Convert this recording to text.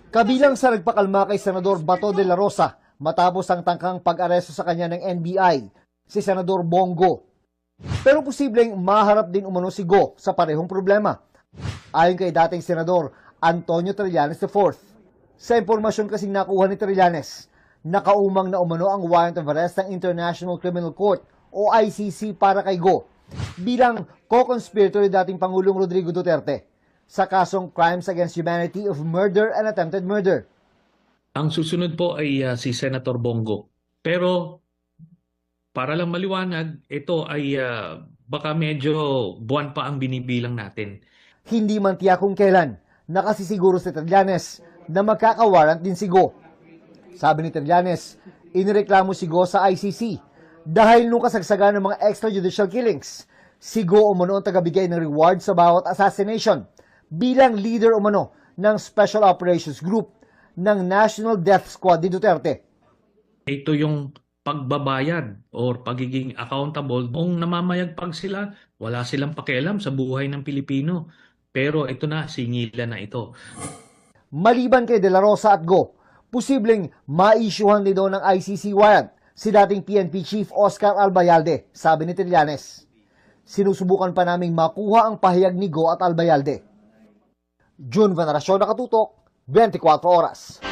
Kabilang sa nagpakalma kay Senador Bato de la Rosa matapos ang tangkang pag-aresto sa kanya ng NBI, si Senador Bongo. Pero posibleng maharap din umano si Go sa parehong problema. Ayon kay dating Senador Antonio Trillanes IV. Sa impormasyon kasing nakuha ni Trillanes, nakaumang na umano ang warrant of arrest ng International Criminal Court o ICC para kay Go bilang co-conspirator ni dating Pangulong Rodrigo Duterte sa kasong Crimes Against Humanity of Murder and Attempted Murder. Ang susunod po ay si Senator Bongo. Pero para lang maliwanag, ito ay baka medyo buwan pa ang binibilang natin. Hindi man tiyak kung kailan, nakasisiguro si Trillanes na magkakawarrant din si Go. Sabi ni Trillanes, inireklamo si Go sa ICC dahil nung kasagsagan ng mga extrajudicial killings, si Go umano ang tagabigay ng reward sa bawat assassination bilang leader umano ng Special Operations Group ng National Death Squad ni Duterte. Ito yung pagbabayad or pagiging accountable. Kung namamayagpag sila, wala silang pakialam sa buhay ng Pilipino. Pero ito na, singilan na ito. Maliban kay De La Rosa at Go, posibleng ma-issuehan din daw ng ICC warrant si dating PNP Chief Oscar Albayalde, sabi ni Trillanes. Sinusubukan pa naming makuha ang pahayag ni Go at Albayalde. June Veneracion, Nakatutok, 24 Oras.